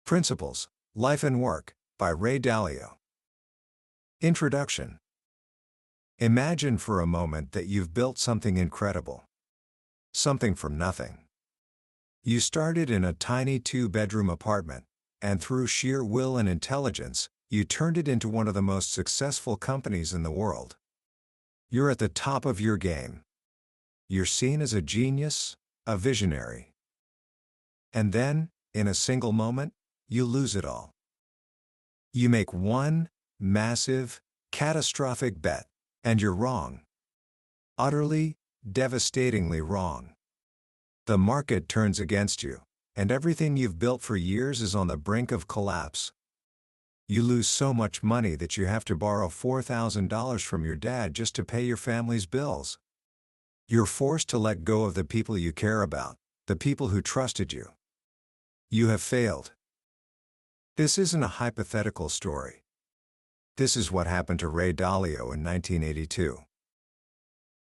Principles, Life and Work, by Ray Dalio. Introduction. Imagine for a moment that you've built something incredible. Something from nothing. You started in a tiny 2-bedroom apartment, and through sheer will and intelligence, you turned it into one of the most successful companies in the world. You're at the top of your game. You're seen as a genius, a visionary. And then, in a single moment, you lose it all. You make one massive, catastrophic bet, and you're wrong. Utterly, devastatingly wrong. The market turns against you, and everything you've built for years is on the brink of collapse. You lose so much money that you have to borrow $4,000 from your dad just to pay your family's bills. You're forced to let go of the people you care about, the people who trusted you. You have failed. This isn't a hypothetical story. This is what happened to Ray Dalio in 1982.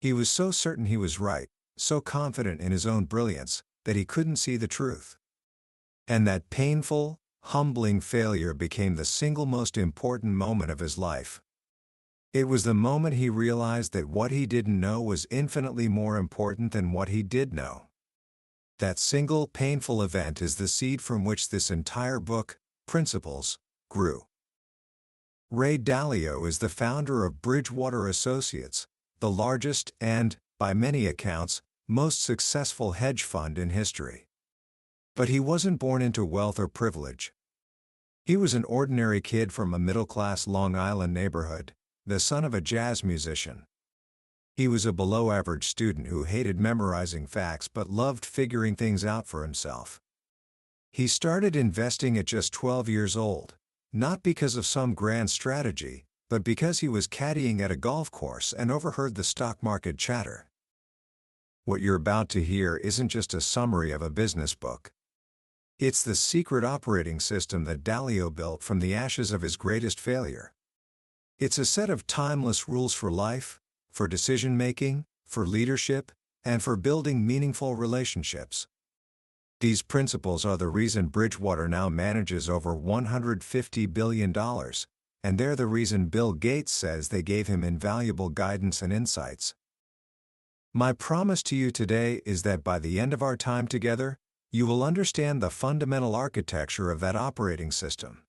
He was so certain he was right, so confident in his own brilliance, that he couldn't see the truth. And that painful, humbling failure became the single most important moment of his life. It was the moment he realized that what he didn't know was infinitely more important than what he did know. That single painful event is the seed from which this entire book, Principles, grew. Ray Dalio is the founder of Bridgewater Associates, the largest and, by many accounts, most successful hedge fund in history. But he wasn't born into wealth or privilege. He was an ordinary kid from a middle-class Long Island neighborhood, the son of a jazz musician. He was a below-average student who hated memorizing facts but loved figuring things out for himself. He started investing at just 12 years old, not because of some grand strategy, but because he was caddying at a golf course and overheard the stock market chatter. What you're about to hear isn't just a summary of a business book. It's the secret operating system that Dalio built from the ashes of his greatest failure. It's a set of timeless rules for life, for decision-making, for leadership, and for building meaningful relationships. These principles are the reason Bridgewater now manages over $150 billion, and they're the reason Bill Gates says they gave him invaluable guidance and insights. My promise to you today is that by the end of our time together, you will understand the fundamental architecture of that operating system.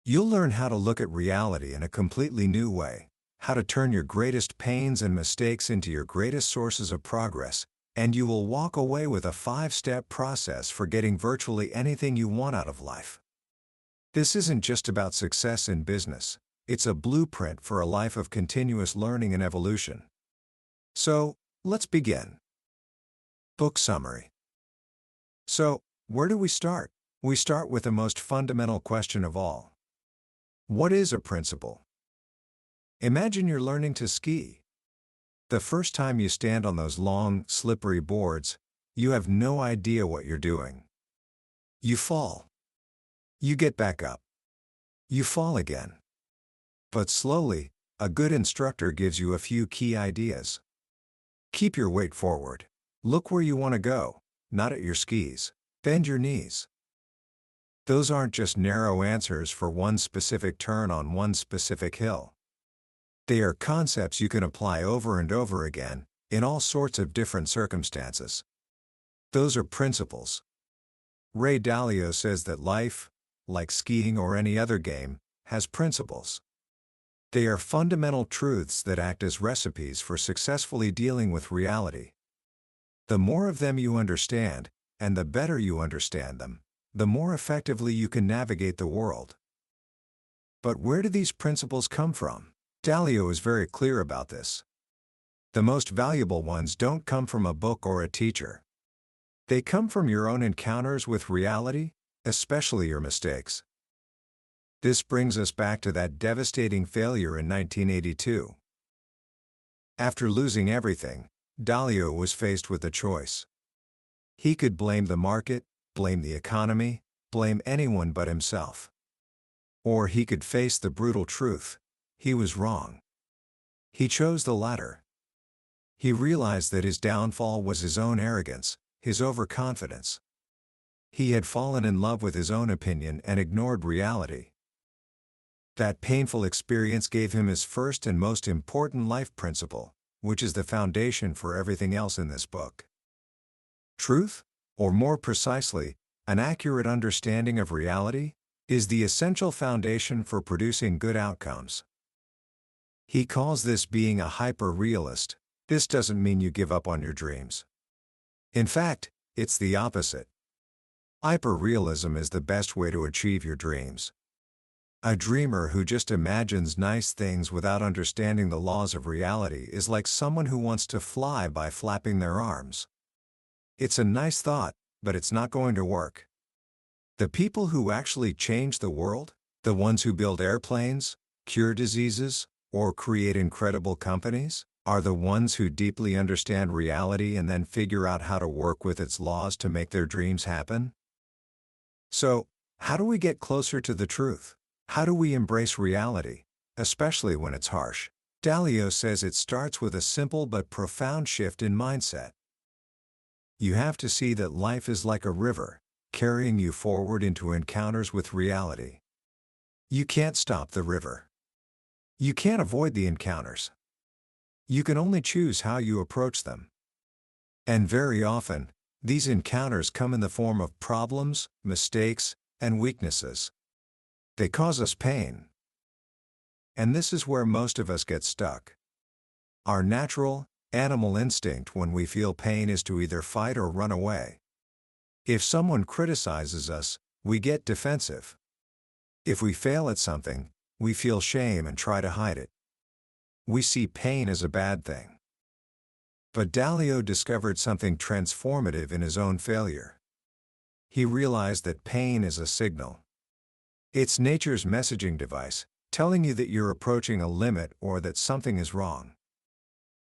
You'll learn how to look at reality in a completely new way, how to turn your greatest pains and mistakes into your greatest sources of progress, and you will walk away with a 5-step process for getting virtually anything you want out of life. This isn't just about success in business, it's a blueprint for a life of continuous learning and evolution. So, let's begin. Book summary. So, where do we start? We start with the most fundamental question of all. What is a principle? Imagine you're learning to ski. The first time you stand on those long, slippery boards, you have no idea what you're doing. You fall. You get back up. You fall again. But slowly, a good instructor gives you a few key ideas. Keep your weight forward. Look where you want to go, not at your skis. Bend your knees. Those aren't just narrow answers for one specific turn on one specific hill. They are concepts you can apply over and over again, in all sorts of different circumstances. Those are principles. Ray Dalio says that life, like skiing or any other game, has principles. They are fundamental truths that act as recipes for successfully dealing with reality. The more of them you understand, and the better you understand them, the more effectively you can navigate the world. But where do these principles come from? Dalio is very clear about this. The most valuable ones don't come from a book or a teacher. They come from your own encounters with reality, especially your mistakes. This brings us back to that devastating failure in 1982. After losing everything, Dalio was faced with a choice. He could blame the market, blame the economy, blame anyone but himself. Or he could face the brutal truth. He was wrong. He chose the latter. He realized that his downfall was his own arrogance, his overconfidence. He had fallen in love with his own opinion and ignored reality. That painful experience gave him his first and most important life principle, which is the foundation for everything else in this book. Truth, or more precisely, an accurate understanding of reality, is the essential foundation for producing good outcomes. He calls this being a hyper-realist. This doesn't mean you give up on your dreams. In fact, it's the opposite. Hyper-realism is the best way to achieve your dreams. A dreamer who just imagines nice things without understanding the laws of reality is like someone who wants to fly by flapping their arms. It's a nice thought, but it's not going to work. The people who actually change the world, the ones who build airplanes, cure diseases, or create incredible companies, are the ones who deeply understand reality and then figure out how to work with its laws to make their dreams happen. So, how do we get closer to the truth? How do we embrace reality, especially when it's harsh? Dalio says it starts with a simple but profound shift in mindset. You have to see that life is like a river, carrying you forward into encounters with reality. You can't stop the river. You can't avoid the encounters. You can only choose how you approach them. And very often, these encounters come in the form of problems, mistakes, and weaknesses. They cause us pain. And this is where most of us get stuck. Our natural, animal instinct when we feel pain is to either fight or run away. If someone criticizes us, we get defensive. If we fail at something, we feel shame and try to hide it. We see pain as a bad thing. But Dalio discovered something transformative in his own failure. He realized that pain is a signal. It's nature's messaging device, telling you that you're approaching a limit or that something is wrong.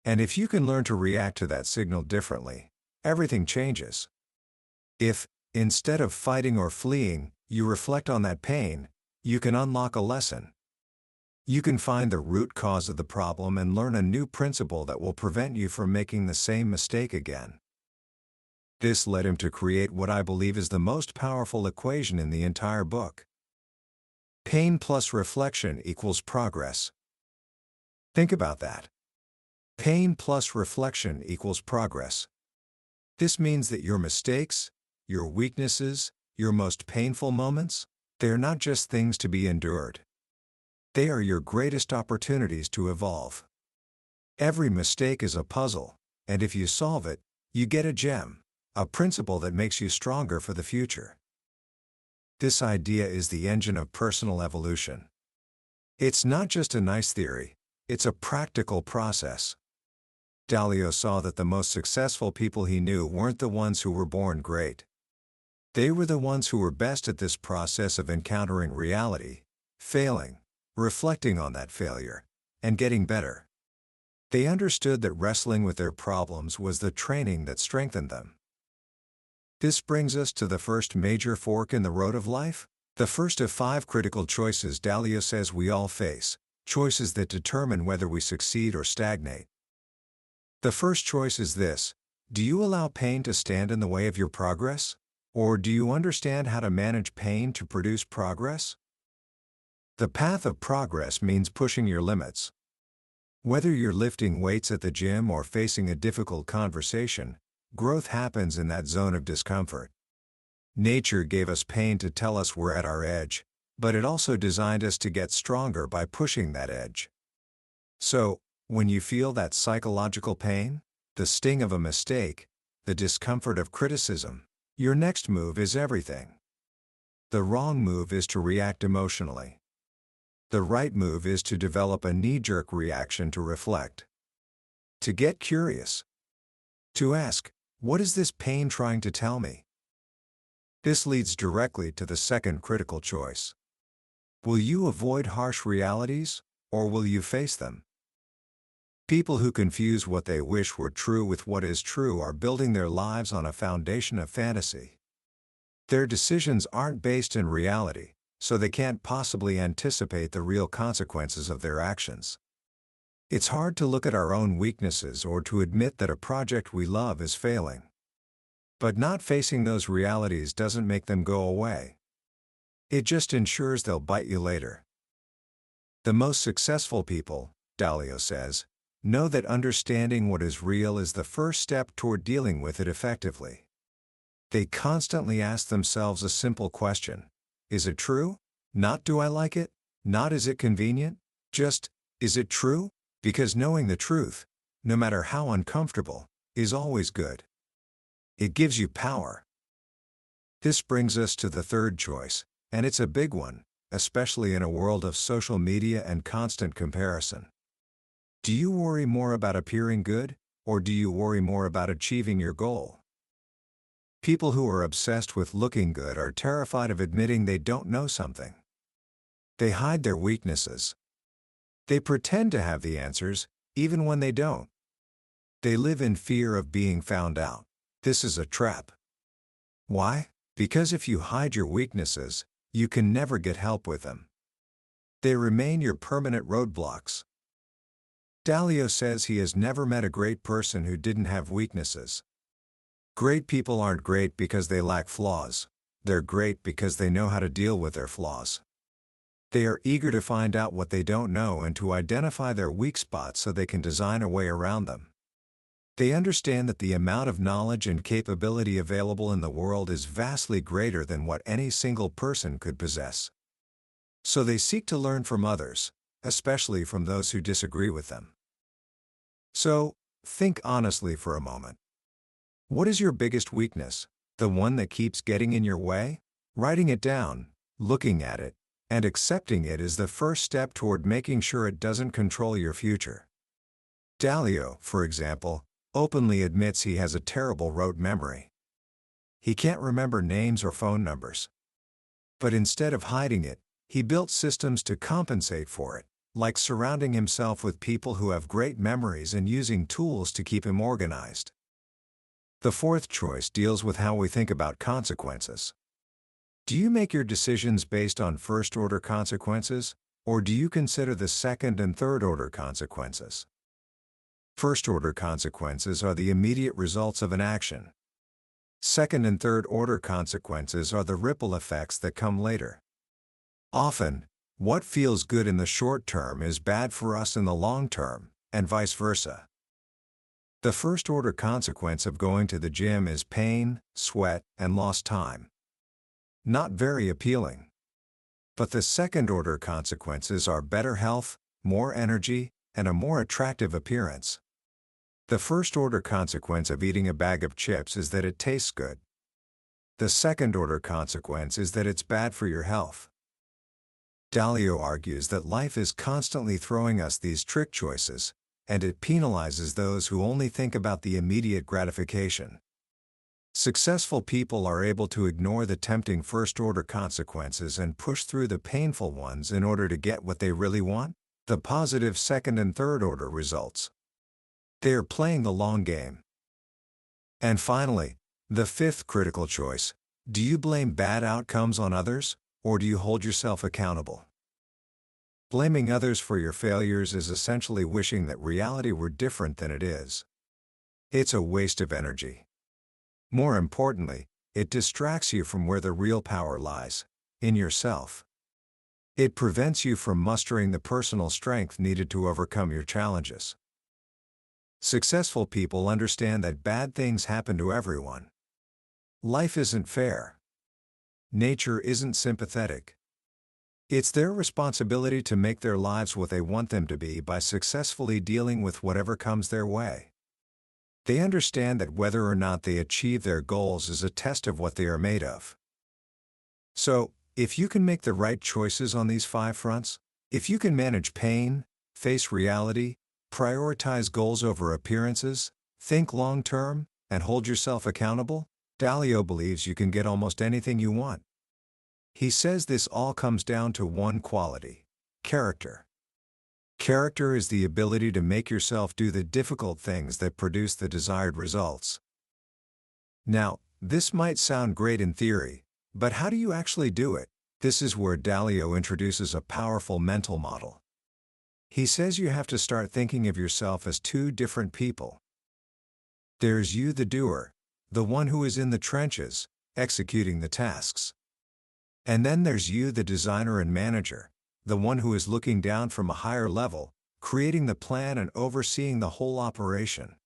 And if you can learn to react to that signal differently, everything changes. If, instead of fighting or fleeing, you reflect on that pain, you can unlock a lesson. You can find the root cause of the problem and learn a new principle that will prevent you from making the same mistake again. This led him to create what I believe is the most powerful equation in the entire book. Pain plus reflection equals progress. Think about that. Pain plus reflection equals progress. This means that your mistakes, your weaknesses, your most painful moments, they're not just things to be endured. They are your greatest opportunities to evolve. Every mistake is a puzzle, and if you solve it, you get a gem, a principle that makes you stronger for the future. This idea is the engine of personal evolution. It's not just a nice theory, it's a practical process. Dalio saw that the most successful people he knew weren't the ones who were born great. They were the ones who were best at this process of encountering reality, failing, reflecting on that failure, and getting better. They understood that wrestling with their problems was the training that strengthened them. This brings us to the first major fork in the road of life, the first of 5 critical choices Dalio says we all face, choices that determine whether we succeed or stagnate. The first choice is this: do you allow pain to stand in the way of your progress? Or do you understand how to manage pain to produce progress? The path of progress means pushing your limits. Whether you're lifting weights at the gym or facing a difficult conversation, growth happens in that zone of discomfort. Nature gave us pain to tell us we're at our edge, but it also designed us to get stronger by pushing that edge. So, when you feel that psychological pain, the sting of a mistake, the discomfort of criticism, your next move is everything. The wrong move is to react emotionally. The right move is to develop a knee-jerk reaction, to reflect. To get curious. To ask, what is this pain trying to tell me? This leads directly to the second critical choice. Will you avoid harsh realities, or will you face them? People who confuse what they wish were true with what is true are building their lives on a foundation of fantasy. Their decisions aren't based in reality, so they can't possibly anticipate the real consequences of their actions. It's hard to look at our own weaknesses or to admit that a project we love is failing. But not facing those realities doesn't make them go away. It just ensures they'll bite you later. The most successful people, Dalio says, know that understanding what is real is the first step toward dealing with it effectively. They constantly ask themselves a simple question. Is it true? Not do I like it? Not is it convenient? Just, is it true? Because knowing the truth, no matter how uncomfortable, is always good. It gives you power. This brings us to the third choice, and it's a big one, especially in a world of social media and constant comparison. Do you worry more about appearing good, or do you worry more about achieving your goal? People who are obsessed with looking good are terrified of admitting they don't know something. They hide their weaknesses. They pretend to have the answers, even when they don't. They live in fear of being found out. This is a trap. Why? Because if you hide your weaknesses, you can never get help with them. They remain your permanent roadblocks. Dalio says he has never met a great person who didn't have weaknesses. Great people aren't great because they lack flaws. They're great because they know how to deal with their flaws. They are eager to find out what they don't know and to identify their weak spots so they can design a way around them. They understand that the amount of knowledge and capability available in the world is vastly greater than what any single person could possess. So they seek to learn from others, especially from those who disagree with them. So, think honestly for a moment. What is your biggest weakness? The one that keeps getting in your way? Writing it down, looking at it, and accepting it is the first step toward making sure it doesn't control your future. Dalio, for example, openly admits he has a terrible rote memory. He can't remember names or phone numbers. But instead of hiding it, he built systems to compensate for it, like surrounding himself with people who have great memories and using tools to keep him organized. The fourth choice deals with how we think about consequences. Do you make your decisions based on first-order consequences, or do you consider the second and third-order consequences? First-order consequences are the immediate results of an action. Second and third-order consequences are the ripple effects that come later. Often, what feels good in the short term is bad for us in the long term, and vice versa. The first-order consequence of going to the gym is pain, sweat, and lost time. Not very appealing. But the second-order consequences are better health, more energy, and a more attractive appearance. The first-order consequence of eating a bag of chips is that it tastes good. The second-order consequence is that it's bad for your health. Dalio argues that life is constantly throwing us these trick choices, and it penalizes those who only think about the immediate gratification. Successful people are able to ignore the tempting first-order consequences and push through the painful ones in order to get what they really want, the positive second and third-order results. They are playing the long game. And finally, the fifth critical choice: do you blame bad outcomes on others, or do you hold yourself accountable? Blaming others for your failures is essentially wishing that reality were different than it is. It's a waste of energy. More importantly, it distracts you from where the real power lies, in yourself. It prevents you from mustering the personal strength needed to overcome your challenges. Successful people understand that bad things happen to everyone. Life isn't fair. Nature isn't sympathetic. It's their responsibility to make their lives what they want them to be by successfully dealing with whatever comes their way. They understand that whether or not they achieve their goals is a test of what they are made of. So, if you can make the right choices on these 5 fronts, if you can manage pain, face reality, prioritize goals over appearances, think long-term, and hold yourself accountable, Dalio believes you can get almost anything you want. He says this all comes down to one quality: character. Character is the ability to make yourself do the difficult things that produce the desired results. Now, this might sound great in theory, but how do you actually do it? This is where Dalio introduces a powerful mental model. He says you have to start thinking of yourself as 2 different people. There's you, the doer, the one who is in the trenches, executing the tasks. And then there's you, the designer and manager, the one who is looking down from a higher level, creating the plan and overseeing the whole operation.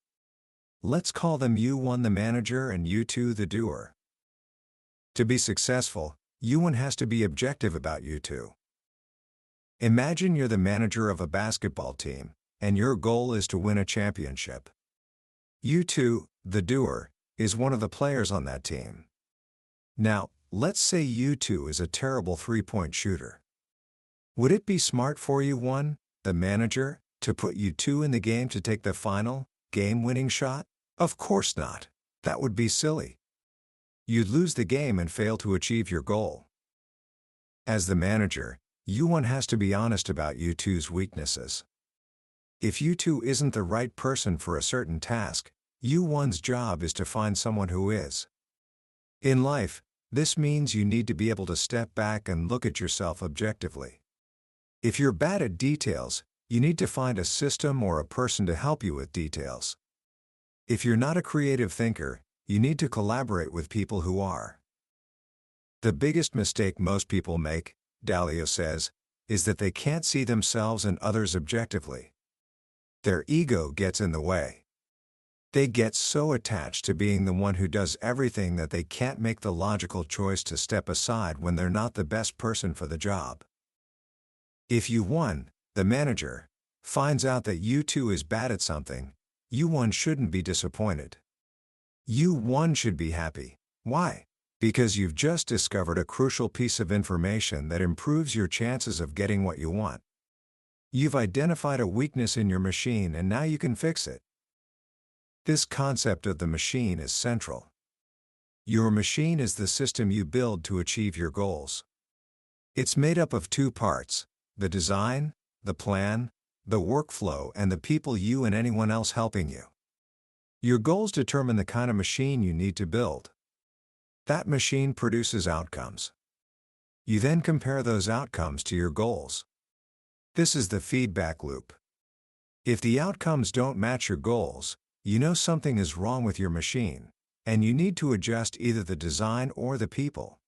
Let's call them U1 the manager and U2 the doer. To be successful, U1 has to be objective about U2. Imagine you're the manager of a basketball team, and your goal is to win a championship. U2, the doer, is one of the players on that team. Now, let's say U2 is a terrible three-point shooter. Would it be smart for U1, the manager, to put U2 in the game to take the final, game-winning shot? Of course not. That would be silly. You'd lose the game and fail to achieve your goal. As the manager, U1 has to be honest about U2's weaknesses. If U2 isn't the right person for a certain task, U1's job is to find someone who is. In life, this means you need to be able to step back and look at yourself objectively. If you're bad at details, you need to find a system or a person to help you with details. If you're not a creative thinker, you need to collaborate with people who are. The biggest mistake most people make, Dalio says, is that they can't see themselves and others objectively. Their ego gets in the way. They get so attached to being the one who does everything that they can't make the logical choice to step aside when they're not the best person for the job. If U1, the manager, finds out that U2 is bad at something, U1 shouldn't be disappointed. U1 should be happy. Why? Because you've just discovered a crucial piece of information that improves your chances of getting what you want. You've identified a weakness in your machine and now you can fix it. This concept of the machine is central. Your machine is the system you build to achieve your goals. It's made up of two parts: the design, the plan, the workflow, and the people you and anyone else helping you. Your goals determine the kind of machine you need to build. That machine produces outcomes. You then compare those outcomes to your goals. This is the feedback loop. If the outcomes don't match your goals, you know something is wrong with your machine, and you need to adjust either the design or the people.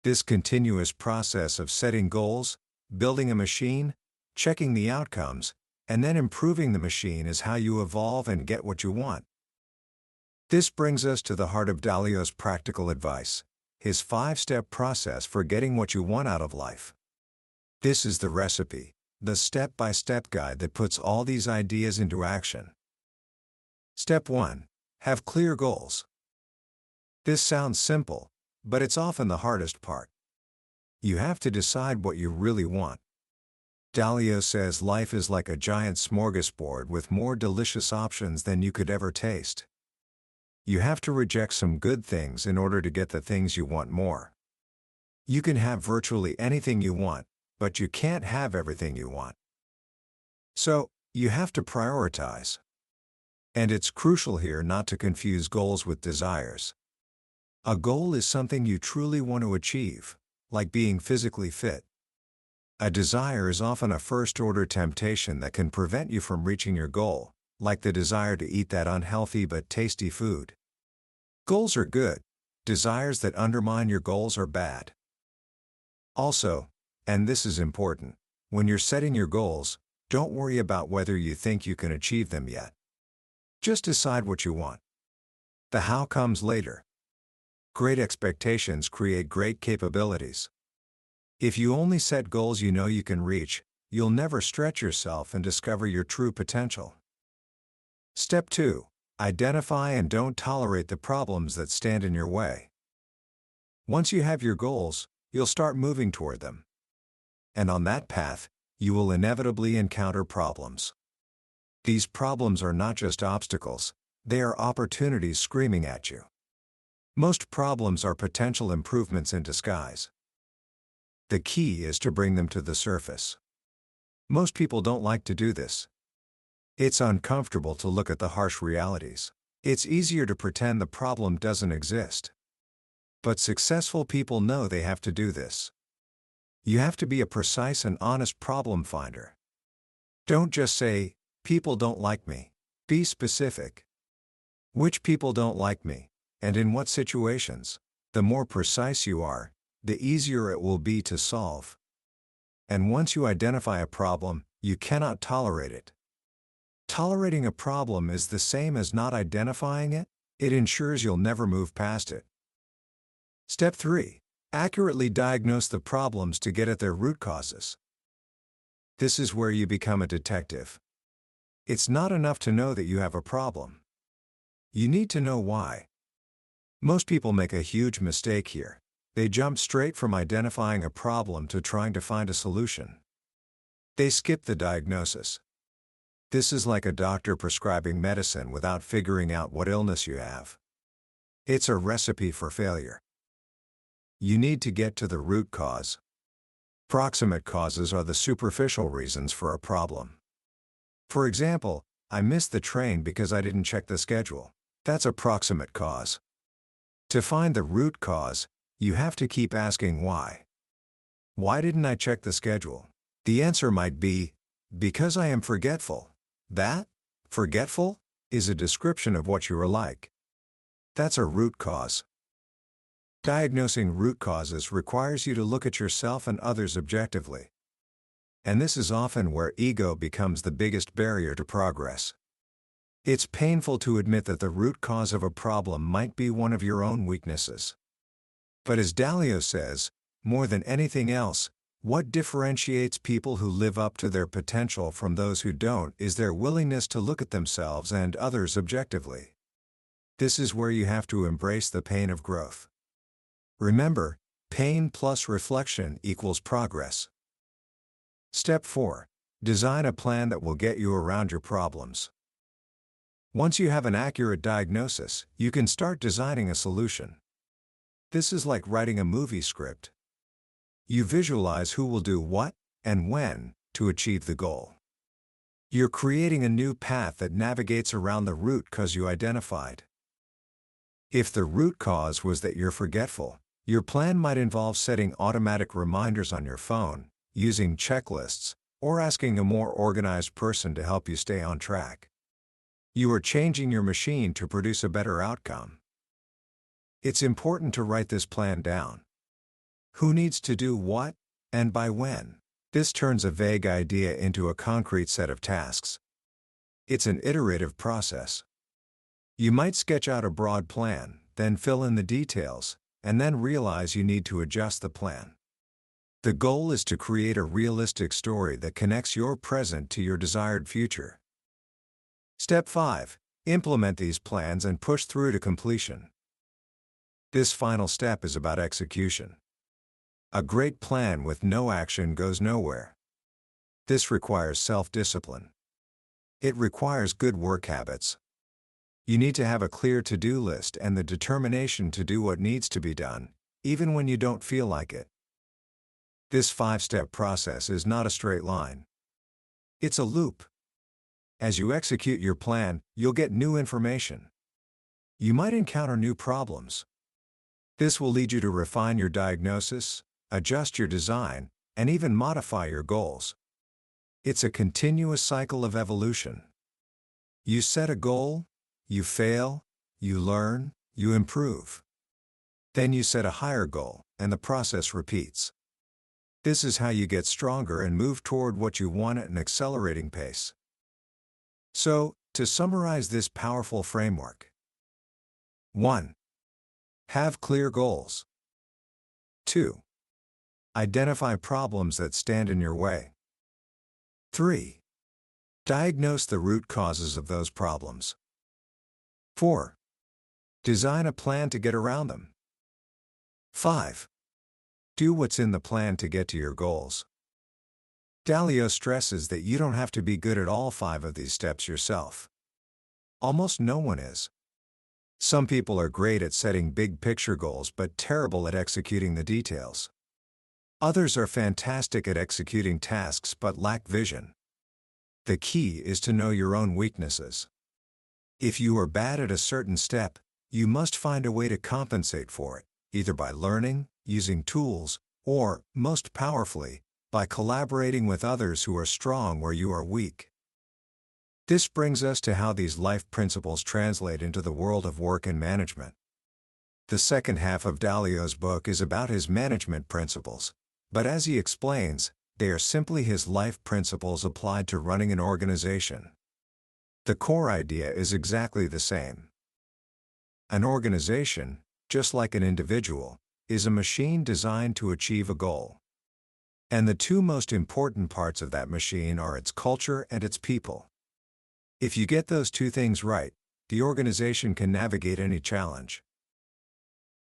This continuous process of setting goals, building a machine, checking the outcomes, and then improving the machine is how you evolve and get what you want. This brings us to the heart of Dalio's practical advice, his 5-step process for getting what you want out of life. This is the recipe, the step-by-step guide that puts all these ideas into action. Step 1. Have clear goals. This sounds simple, but it's often the hardest part. You have to decide what you really want. Dalio says life is like a giant smorgasbord with more delicious options than you could ever taste. You have to reject some good things in order to get the things you want more. You can have virtually anything you want, but you can't have everything you want. So, you have to prioritize. And it's crucial here not to confuse goals with desires. A goal is something you truly want to achieve, like being physically fit. A desire is often a first-order temptation that can prevent you from reaching your goal, like the desire to eat that unhealthy but tasty food. Goals are good. Desires that undermine your goals are bad. Also, and this is important, when you're setting your goals, don't worry about whether you think you can achieve them yet. Just decide what you want. The how comes later. Great expectations create great capabilities. If you only set goals you know you can reach, you'll never stretch yourself and discover your true potential. Step 2. Identify and don't tolerate the problems that stand in your way. Once you have your goals, you'll start moving toward them. And on that path, you will inevitably encounter problems. These problems are not just obstacles, they are opportunities screaming at you. Most problems are potential improvements in disguise. The key is to bring them to the surface. Most people don't like to do this. It's uncomfortable to look at the harsh realities. It's easier to pretend the problem doesn't exist. But successful people know they have to do this. You have to be a precise and honest problem finder. Don't just say, "People don't like me." Be specific. Which people don't like me? And in what situations? The more precise you are, the easier it will be to solve. And once you identify a problem, you cannot tolerate it. Tolerating a problem is the same as not identifying it. It ensures you'll never move past it. Step 3. Accurately diagnose the problems to get at their root causes. This is where you become a detective. It's not enough to know that you have a problem. You need to know why. Most people make a huge mistake here. They jump straight from identifying a problem to trying to find a solution. They skip the diagnosis. This is like a doctor prescribing medicine without figuring out what illness you have. It's a recipe for failure. You need to get to the root cause. Proximate causes are the superficial reasons for a problem. For example, I missed the train because I didn't check the schedule. That's a proximate cause. To find the root cause, you have to keep asking why. Why didn't I check the schedule? The answer might be, because I am forgetful. That, forgetful, is a description of what you are like. That's a root cause. Diagnosing root causes requires you to look at yourself and others objectively. And this is often where ego becomes the biggest barrier to progress. It's painful to admit that the root cause of a problem might be one of your own weaknesses. But as Dalio says, more than anything else, what differentiates people who live up to their potential from those who don't is their willingness to look at themselves and others objectively. This is where you have to embrace the pain of growth. Remember, pain plus reflection equals progress. Step 4. Design a plan that will get you around your problems. Once you have an accurate diagnosis, you can start designing a solution. This is like writing a movie script. You visualize who will do what, and when, to achieve the goal. You're creating a new path that navigates around the root cause you identified. If the root cause was that you're forgetful, your plan might involve setting automatic reminders on your phone, using checklists, or asking a more organized person to help you stay on track. You are changing your machine to produce a better outcome. It's important to write this plan down. Who needs to do what, and by when? This turns a vague idea into a concrete set of tasks. It's an iterative process. You might sketch out a broad plan, then fill in the details, and then realize you need to adjust the plan. The goal is to create a realistic story that connects your present to your desired future. Step 5. Implement these plans and push through to completion. This final step is about execution. A great plan with no action goes nowhere. This requires self-discipline. It requires good work habits. You need to have a clear to-do list and the determination to do what needs to be done, even when you don't feel like it. This 5-step process is not a straight line. It's a loop. As you execute your plan, you'll get new information. You might encounter new problems. This will lead you to refine your diagnosis, adjust your design, and even modify your goals. It's a continuous cycle of evolution. You set a goal, you fail, you learn, you improve. Then you set a higher goal, and the process repeats. This is how you get stronger and move toward what you want at an accelerating pace. So, to summarize this powerful framework: 1. Have clear goals. 2. Identify problems that stand in your way. 3. Diagnose the root causes of those problems. 4. Design a plan to get around them. 5. Do what's in the plan to get to your goals. Dalio stresses that you don't have to be good at all 5 of these steps yourself. Almost no one is. Some people are great at setting big picture goals but terrible at executing the details. Others are fantastic at executing tasks but lack vision. The key is to know your own weaknesses. If you are bad at a certain step, you must find a way to compensate for it, either by learning, using tools, or, most powerfully, by collaborating with others who are strong where you are weak. This brings us to how these life principles translate into the world of work and management. The second half of Dalio's book is about his management principles, but as he explains, they are simply his life principles applied to running an organization. The core idea is exactly the same. An organization, just like an individual, is a machine designed to achieve a goal. And the two most important parts of that machine are its culture and its people. If you get those two things right, the organization can navigate any challenge.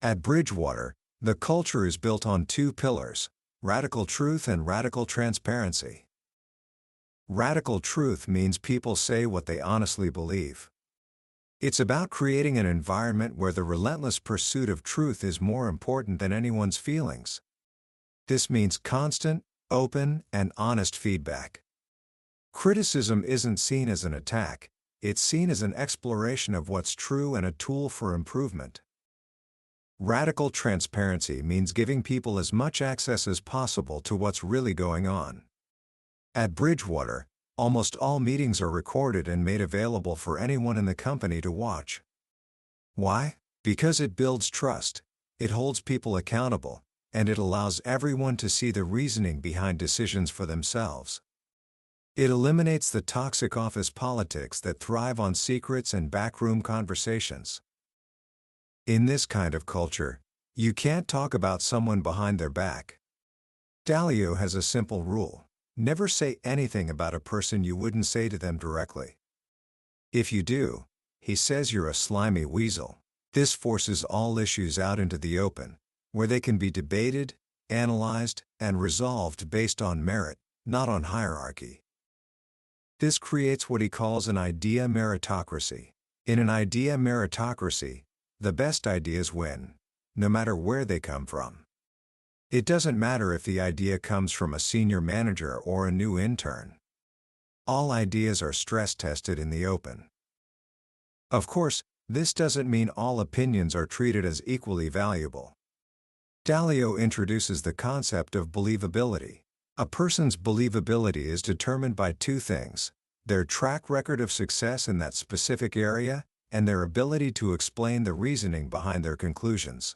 At Bridgewater, the culture is built on two pillars: radical truth and radical transparency. Radical truth means people say what they honestly believe. It's about creating an environment where the relentless pursuit of truth is more important than anyone's feelings. This means constant, open, and honest feedback. Criticism isn't seen as an attack, it's seen as an exploration of what's true and a tool for improvement. Radical transparency means giving people as much access as possible to what's really going on. At Bridgewater, almost all meetings are recorded and made available for anyone in the company to watch. Why? Because it builds trust, it holds people accountable, and it allows everyone to see the reasoning behind decisions for themselves. It eliminates the toxic office politics that thrive on secrets and backroom conversations. In this kind of culture, you can't talk about someone behind their back. Dalio has a simple rule: never say anything about a person you wouldn't say to them directly. If you do, he says, you're a slimy weasel. This forces all issues out into the open, where they can be debated, analyzed, and resolved based on merit, not on hierarchy. This creates what he calls an idea meritocracy. In an idea meritocracy, the best ideas win, no matter where they come from. It doesn't matter if the idea comes from a senior manager or a new intern. All ideas are stress-tested in the open. Of course, this doesn't mean all opinions are treated as equally valuable. Dalio introduces the concept of believability. A person's believability is determined by two things: their track record of success in that specific area, and their ability to explain the reasoning behind their conclusions.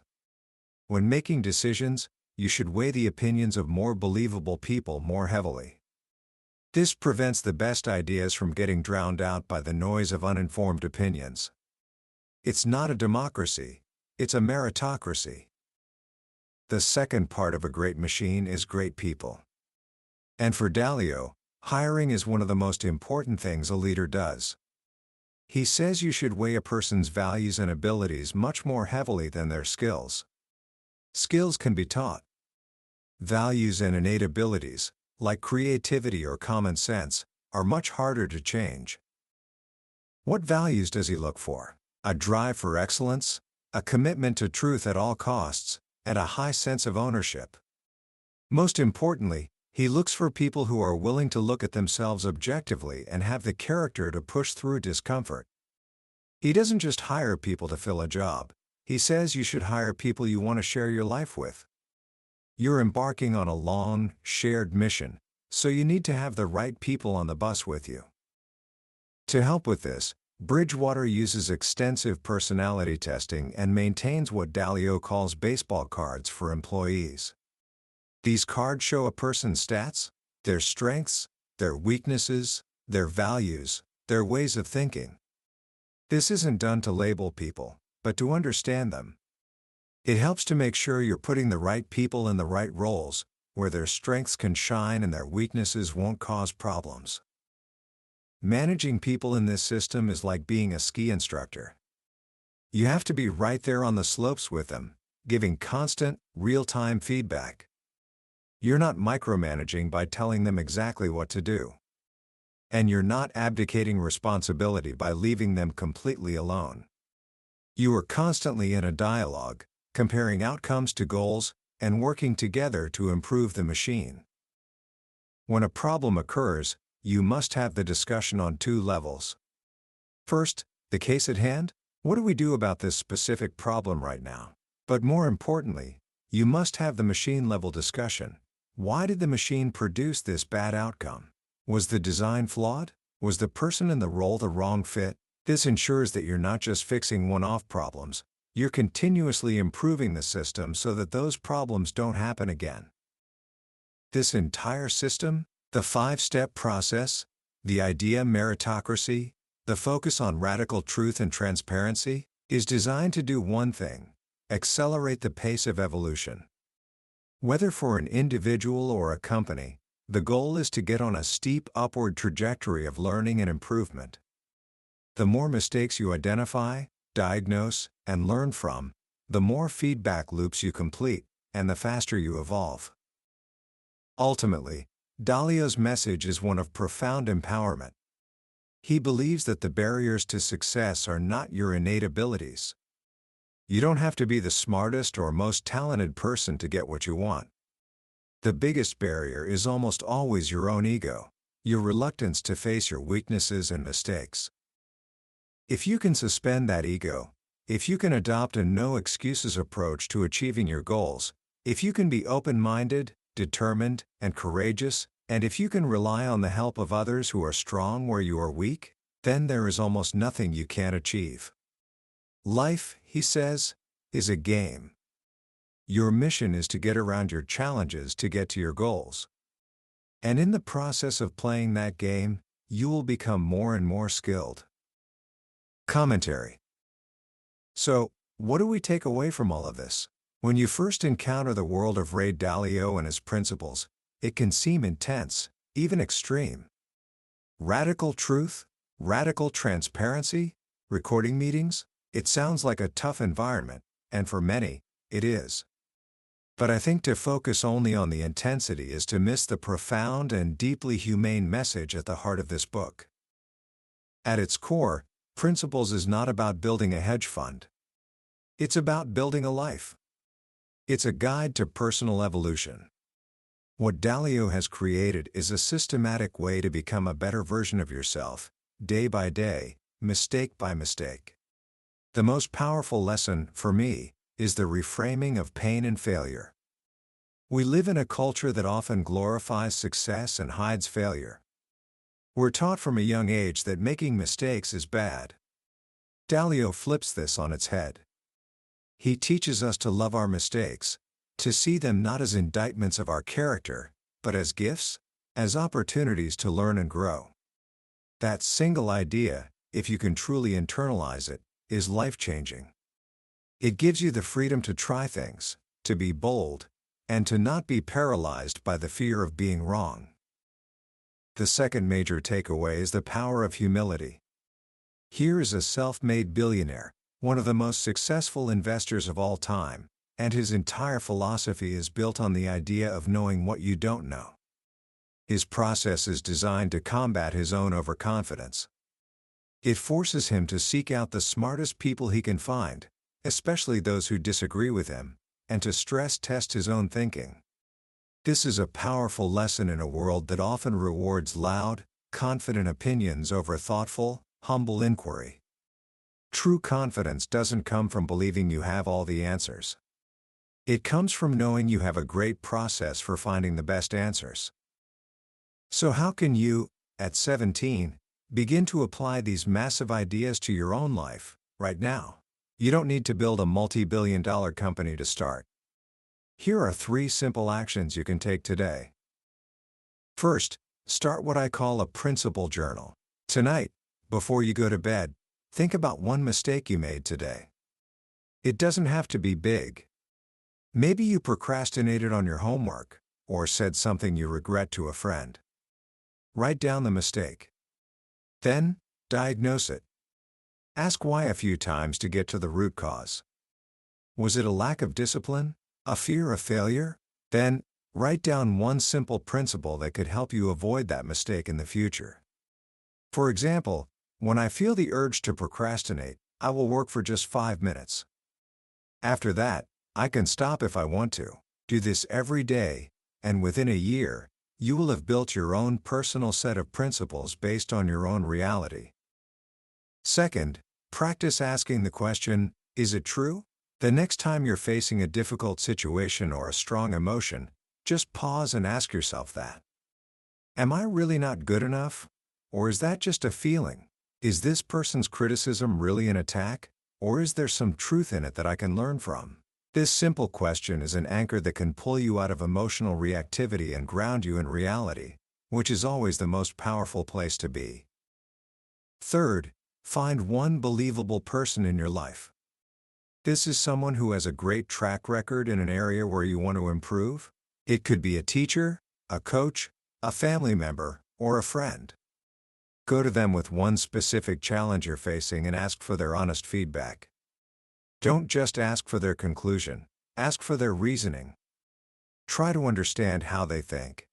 When making decisions, you should weigh the opinions of more believable people more heavily. This prevents the best ideas from getting drowned out by the noise of uninformed opinions. It's not a democracy, it's a meritocracy. The second part of a great machine is great people. And for Dalio, hiring is one of the most important things a leader does. He says you should weigh a person's values and abilities much more heavily than their skills. Skills can be taught. Values and innate abilities, like creativity or common sense, are much harder to change. What values does he look for? A drive for excellence, a commitment to truth at all costs, and a high sense of ownership. Most importantly, he looks for people who are willing to look at themselves objectively and have the character to push through discomfort. He doesn't just hire people to fill a job. He says you should hire people you want to share your life with. You're embarking on a long, shared mission, so you need to have the right people on the bus with you. To help with this, Bridgewater uses extensive personality testing and maintains what Dalio calls baseball cards for employees. These cards show a person's stats, their strengths, their weaknesses, their values, their ways of thinking. This isn't done to label people, but to understand them. It helps to make sure you're putting the right people in the right roles, where their strengths can shine and their weaknesses won't cause problems. Managing people in this system is like being a ski instructor. You have to be right there on the slopes with them, giving constant, real-time feedback. You're not micromanaging by telling them exactly what to do. And you're not abdicating responsibility by leaving them completely alone. You are constantly in a dialogue, comparing outcomes to goals, and working together to improve the machine. When a problem occurs, you must have the discussion on two levels. First, the case at hand. What do we do about this specific problem right now? But more importantly, you must have the machine-level discussion. Why did the machine produce this bad outcome? Was the design flawed? Was the person in the role the wrong fit? This ensures that you're not just fixing one-off problems, you're continuously improving the system so that those problems don't happen again. This entire system, the 5-step process, the idea meritocracy, the focus on radical truth and transparency, is designed to do one thing: accelerate the pace of evolution. Whether for an individual or a company, the goal is to get on a steep upward trajectory of learning and improvement. The more mistakes you identify, diagnose, and learn from, the more feedback loops you complete, and the faster you evolve. Ultimately, Dalio's message is one of profound empowerment. He believes that the barriers to success are not your innate abilities. You don't have to be the smartest or most talented person to get what you want. The biggest barrier is almost always your own ego, your reluctance to face your weaknesses and mistakes. If you can suspend that ego, if you can adopt a no-excuses approach to achieving your goals, if you can be open-minded, determined, and courageous, and if you can rely on the help of others who are strong where you are weak, then there is almost nothing you can't achieve. Life, he says, is a game. Your mission is to get around your challenges to get to your goals. And in the process of playing that game, you will become more and more skilled. Commentary. So, what do we take away from all of this? When you first encounter the world of Ray Dalio and his principles, it can seem intense, even extreme. Radical truth, radical transparency, recording meetings, it sounds like a tough environment, and for many, it is. But I think to focus only on the intensity is to miss the profound and deeply humane message at the heart of this book. At its core, Principles is not about building a hedge fund. It's about building a life. It's a guide to personal evolution. What Dalio has created is a systematic way to become a better version of yourself, day by day, mistake by mistake. The most powerful lesson, for me, is the reframing of pain and failure. We live in a culture that often glorifies success and hides failure. We're taught from a young age that making mistakes is bad. Dalio flips this on its head. He teaches us to love our mistakes, to see them not as indictments of our character, but as gifts, as opportunities to learn and grow. That single idea, if you can truly internalize it, is life-changing. It gives you the freedom to try things, to be bold, and to not be paralyzed by the fear of being wrong. The second major takeaway is the power of humility. Here is a self-made billionaire, one of the most successful investors of all time, and his entire philosophy is built on the idea of knowing what you don't know. His process is designed to combat his own overconfidence. It forces him to seek out the smartest people he can find, especially those who disagree with him, and to stress test his own thinking. This is a powerful lesson in a world that often rewards loud, confident opinions over thoughtful, humble inquiry. True confidence doesn't come from believing you have all the answers. It comes from knowing you have a great process for finding the best answers. So how can you, at 17, begin to apply these massive ideas to your own life, right now? You don't need to build a multi-billion-dollar company to start. Here are 3 simple actions you can take today. First, start what I call a principle journal. Tonight, before you go to bed, think about one mistake you made today. It doesn't have to be big. Maybe you procrastinated on your homework, or said something you regret to a friend. Write down the mistake. Then, diagnose it. Ask why a few times to get to the root cause. Was it a lack of discipline? A fear of failure? Then, write down one simple principle that could help you avoid that mistake in the future. For example, when I feel the urge to procrastinate, I will work for just 5 minutes. After that, I can stop if I want to. Do this every day, and within a year, you will have built your own personal set of principles based on your own reality. Second, practice asking the question, is it true? The next time you're facing a difficult situation or a strong emotion, just pause and ask yourself that. Am I really not good enough? Or is that just a feeling? Is this person's criticism really an attack? Or is there some truth in it that I can learn from? This simple question is an anchor that can pull you out of emotional reactivity and ground you in reality, which is always the most powerful place to be. Third, find one believable person in your life. This is someone who has a great track record in an area where you want to improve. It could be a teacher, a coach, a family member, or a friend. Go to them with one specific challenge you're facing and ask for their honest feedback. Don't just ask for their conclusion, ask for their reasoning. Try to understand how they think.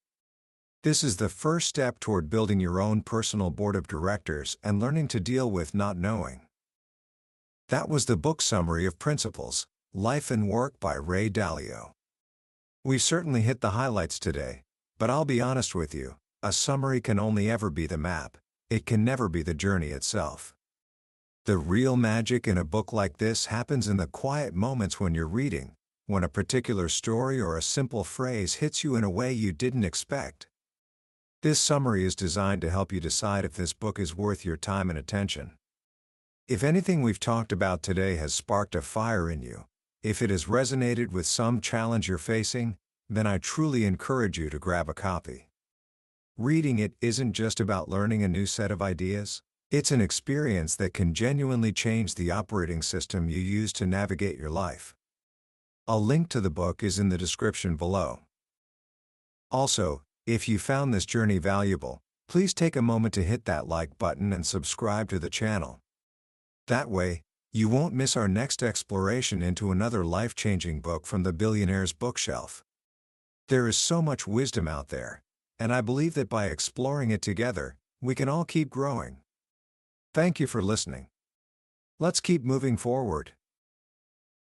This is the first step toward building your own personal board of directors and learning to deal with not knowing. That was the book summary of Principles, Life and Work by Ray Dalio. We certainly hit the highlights today, but I'll be honest with you, a summary can only ever be the map, it can never be the journey itself. The real magic in a book like this happens in the quiet moments when you're reading, when a particular story or a simple phrase hits you in a way you didn't expect. This summary is designed to help you decide if this book is worth your time and attention. If anything we've talked about today has sparked a fire in you, if it has resonated with some challenge you're facing, then I truly encourage you to grab a copy. Reading it isn't just about learning a new set of ideas. It's an experience that can genuinely change the operating system you use to navigate your life. A link to the book is in the description below. Also, if you found this journey valuable, please take a moment to hit that like button and subscribe to the channel. That way, you won't miss our next exploration into another life-changing book from the Billionaire's bookshelf. There is so much wisdom out there, and I believe that by exploring it together, we can all keep growing. Thank you for listening. Let's keep moving forward.